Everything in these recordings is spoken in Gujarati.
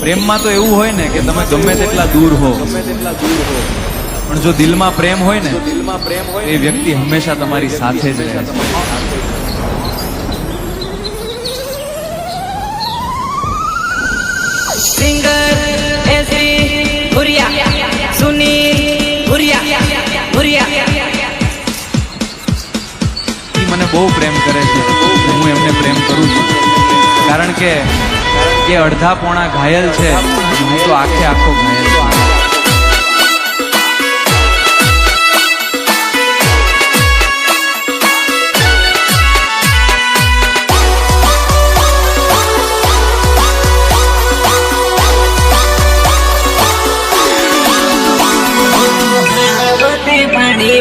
પ્રેમમાં તો એવું હોય ને કે તમે ગમે તેટલા દૂર હો, પણ જો દિલમાં પ્રેમ હોય ને, એ વ્યક્તિ હંમેશા તમારી સાથે જ રહે છે. સિંગર એસી ભુરિયા, સુનીલ ભુરિયા મને બહુ પ્રેમ કરે છે, હું એમને પ્રેમ કરું છું, કારણ કે એ અડધા પોણા ઘાયલ છે, હું તો આખે આખો ઘાયલ છું.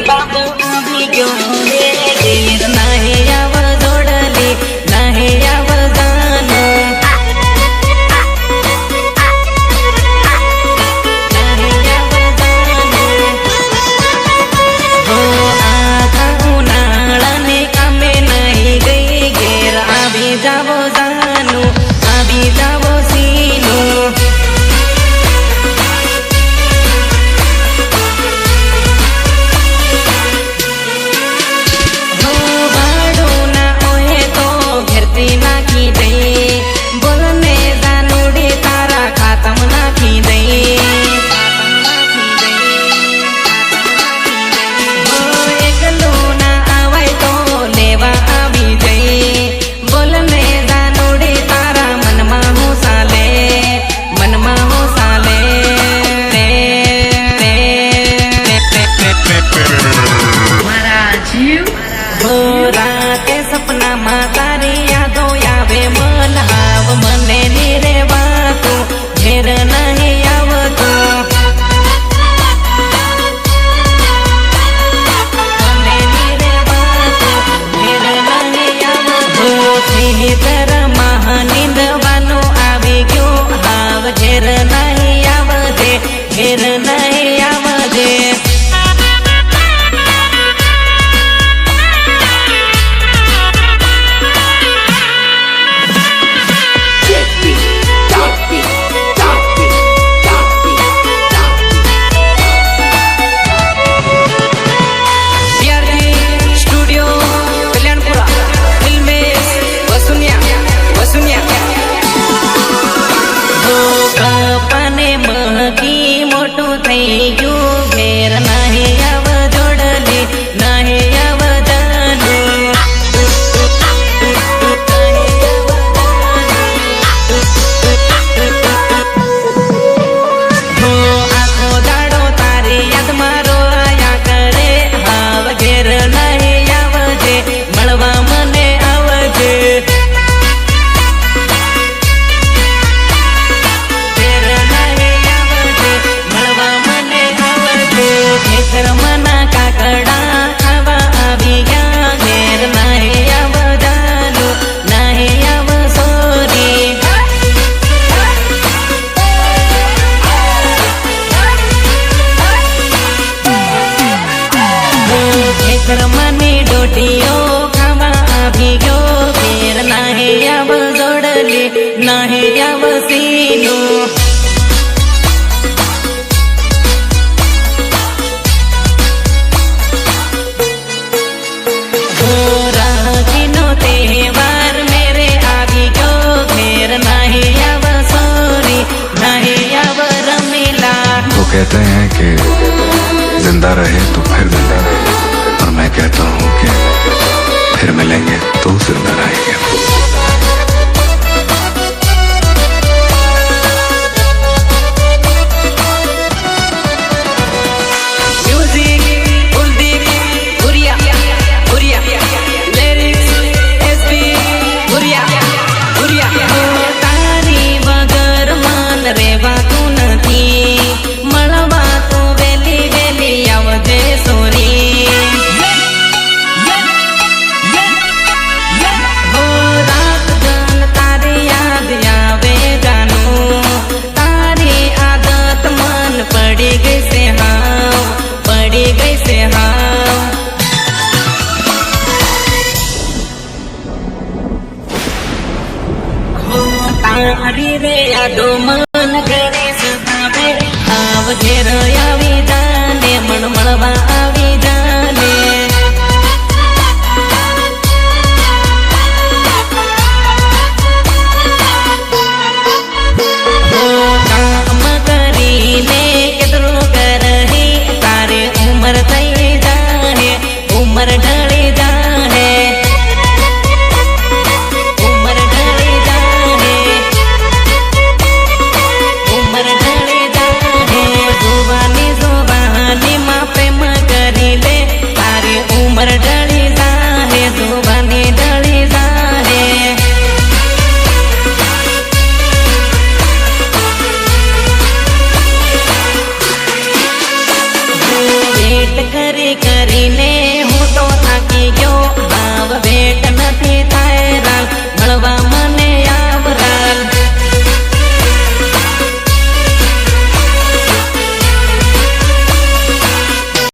બાપુ આવી ગયો રે ગીર, નાહે આવ જોડલી, નાહે આવ જાનો, નાહે આવ જાનો. હો આખા ઉનાળાને કામે નાહી ગઈ ઘેર, આવી જાવો જાનું, આવી જાવો સીનું. રાતે સપનામાં તારી યાદો આવે, મન હાવ મને ની રેવાતું, ઘેર નહીં આવતું, મને ની રેવાતું, ઘેર નહીં આવતું. ખેતરમાં નીંદવાનો આવી ગયો હાવ, ઘેર નહીં આવજે, ઘેર નહીં આવજે. મોટું થઈ ગયું ઘેર, નાહે આવ જોડલી, નાહે આવ જાનું, આખો દાડો તારી યાદમાં રોયા કરે હાવ, ઘેર નહીં આવજે, મળવા મને આવજે. ખેતરમાંના કાકડા ખાવા આવી ગયા ઘેર, નાહે આવ જાનું, નાહે આવ સોરી. ખેતરમાંની ડોટીઓ ખાવા આવી ગયો ઘેર, નાહે આવ જોડલી, નાહે આવ સીનું. तहेवार मेरे आवी गयो घेर, नाहे आव सोरी, नाहे आव रमीला. वो कहते हैं कि जिंदा रहे तो फिर जिंदा रहे, और मैं कहता हूँ कि फिर मिलेंगे तो जिंदा रहेंगे. રેવાતું નથી, મળવા તો વેલી વેલી આવજે સોરી. હો રાત જન તારી યાદ આવે જાનું, તારી આદત મન પડી ગઈ છે હાવ, પડી ગઈ છે હાવ. તારી રે યાદો મન ઘેર